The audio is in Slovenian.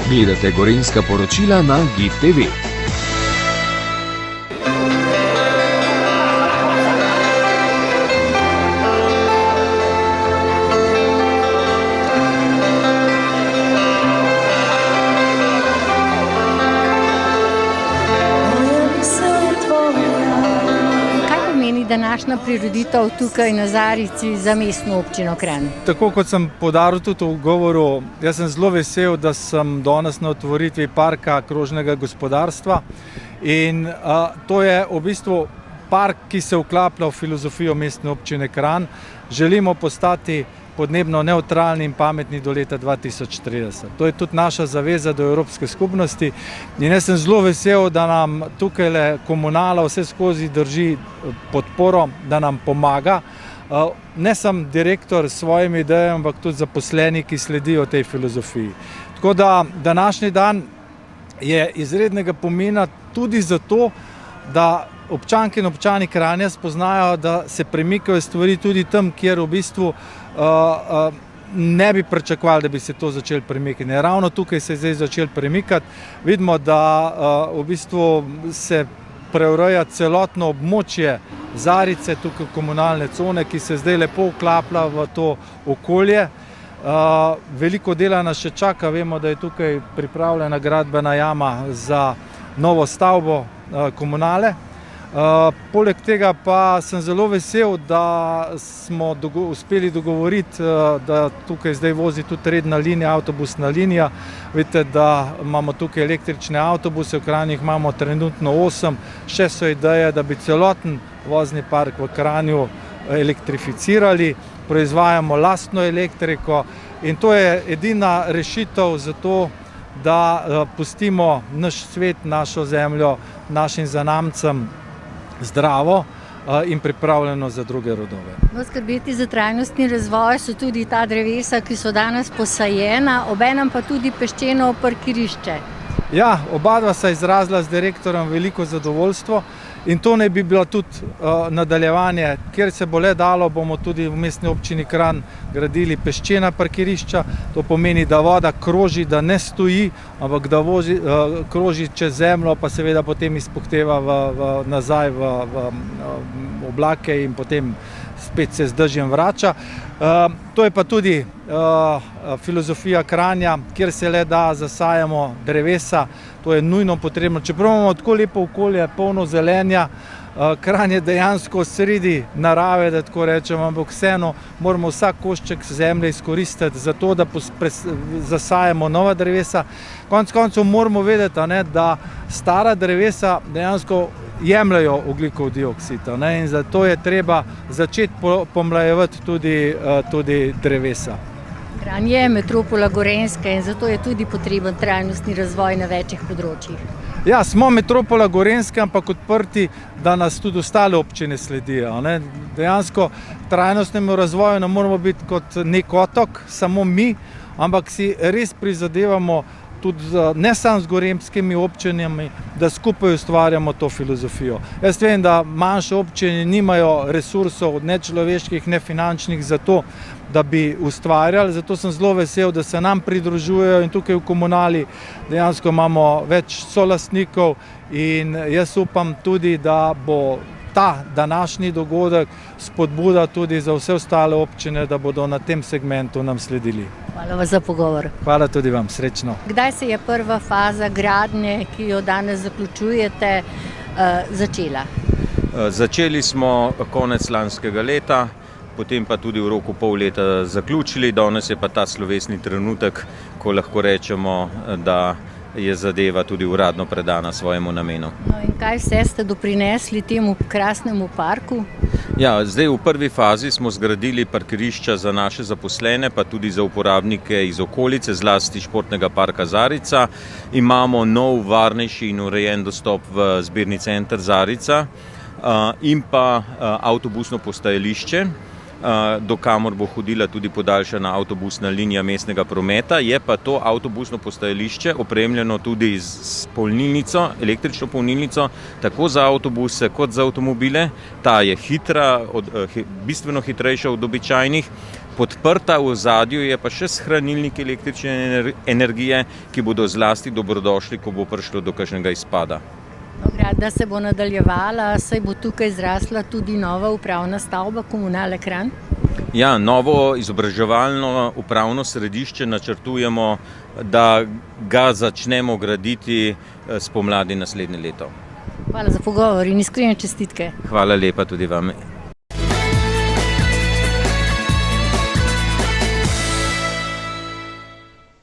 Gledate gorenjska poročila na GIF TV. Današnja prireditev tukaj na Zarici za mestno občino Kranj. Tako kot sem poudaril tudi v govoru, jaz sem zelo vesel, da sem danes na otvoritvi parka krožnega gospodarstva in to je v bistvu park, ki se vklaplja v filozofijo mestne občine Kranj. Želimo postati podnebno nevtralni in pametni do leta 2030. To je tudi naša zaveza do Evropske skupnosti in jaz sem zelo vesel, da nam tukaj komunala vse skozi drži podporo, da nam pomaga. Ne sem direktor s svojimi idejami, ampak tudi zaposleni, ki sledijo tej filozofiji. Tako da današnji dan je izrednega pomena tudi zato, da občanke in občani Kranja spoznajo, da se premikajo stvari tudi tam, kjer v bistvu ne bi pričakovali, da bi se to začelo premikati. Ravno tukaj se je zdaj začelo premikati. Vidimo, da v bistvu se preureja celotno območje Zarice, tukaj komunalne cone, ki se zdaj lepo vklaplja v to okolje. Veliko dela nas še čaka, vemo, da je tukaj pripravljena gradbena jama za novo stavbo komunale. Poleg tega pa sem zelo vesel, da smo uspeli dogovoriti, da tukaj zdaj vozi tudi redna linija, avtobusna linija. Vidite, da imamo tukaj električne avtobuse, v Kranju imamo trenutno 8, še so ideje, da bi celoten vozni park v Kranju elektrificirali, proizvajamo lastno elektriko in to je edina rešitev za to, da pustimo naš svet, našo zemljo, našim zanamcem zdravo in pripravljeno za druge rodove. Skrbeti za trajnostni razvoj so tudi ta drevesa, ki so danes posajena, obenem pa tudi peščeno parkirišče. Ja, oba dva sta izrazila z direktorjem veliko zadovoljstvo in to naj bi bilo tudi nadaljevanje, kjer se bo le dalo, bomo tudi v mestni občini Kranj gradili peščena parkirišča. To pomeni, da voda kroži, da ne stoji, ampak da kroži čez zemljo, pa seveda potem izpuhteva nazaj v oblake in potem spet se z dežjem vrača. To je pa tudi filozofija Kranja, kjer se le da zasajamo drevesa. To je nujno potrebno. Čeprav imamo tako lepo okolje, polno zelenja, Kranj je dejansko sredi narave, da tako rečemo, ampak vseeno moramo vsak košček zemlje izkoristiti za to, da zasajamo nova drevesa. Konec koncev moramo vedeti, da stara drevesa dejansko jemljajo ogljikov dioksid in zato je treba začeti pomlajevati tudi drevesa. Kranj je metropola Gorenjska in zato je tudi potreben trajnostni razvoj na večjih področjih. Ja, smo metropola Gorenjska, ampak odprti, da nas tudi ostale občine sledijo. Dejansko trajnostnemu razvoju ne moramo biti kot nek otok, samo mi, ampak si res prizadevamo tudi ne samo z gorenjskimi občinami, da skupaj ustvarjamo to filozofijo. Jaz vem, da manjše občine nimajo resursov, ne človeških, ne finančnih za to, da bi ustvarjali, zato sem zelo vesel, da se nam pridružujejo in tukaj v komunali dejansko imamo več solastnikov in jaz upam tudi, da bo ta današnji dogodek spodbuda tudi za vse ostale občine, da bodo na tem segmentu nam sledili. Hvala vam za pogovor. Hvala tudi vam, srečno. Kdaj se je prva faza gradnje, ki jo danes zaključujete, začela? Začeli smo konec lanskega leta, potem pa tudi v roku pol leta zaključili. Danes je pa ta slovesni trenutek, ko lahko rečemo, da je zadeva tudi uradno predana svojemu namenu. No in kaj vse ste doprinesli temu krasnemu parku? Ja, zdaj v prvi fazi smo zgradili parkirišča za naše zaposlene, pa tudi za uporabnike iz okolice, zlasti športnega parka Zarica. Imamo nov, varnejši in urejen dostop v zbirni center Zarica in pa avtobusno postajališče, do kamor bo hodila tudi podaljšana avtobusna linija mestnega prometa. Je pa to avtobusno postajališče opremljeno tudi z polnilnico, električno polnilnico, tako za avtobuse kot za avtomobile. Ta je hitra, bistveno hitrejša od običajnih. Podprta v ozadju je pa še shranilnik električne energije, ki bodo zlasti dobrodošli, ko bo prišlo do kakšnega izpada. Gradnja se bo nadaljevala, saj bo tukaj zrasla tudi nova upravna stavba Komunale Kranj. Ja, novo izobraževalno upravno središče načrtujemo, da ga začnemo graditi spomladi naslednje leto. Hvala za pogovor in iskrene čestitke. Hvala lepa tudi vam.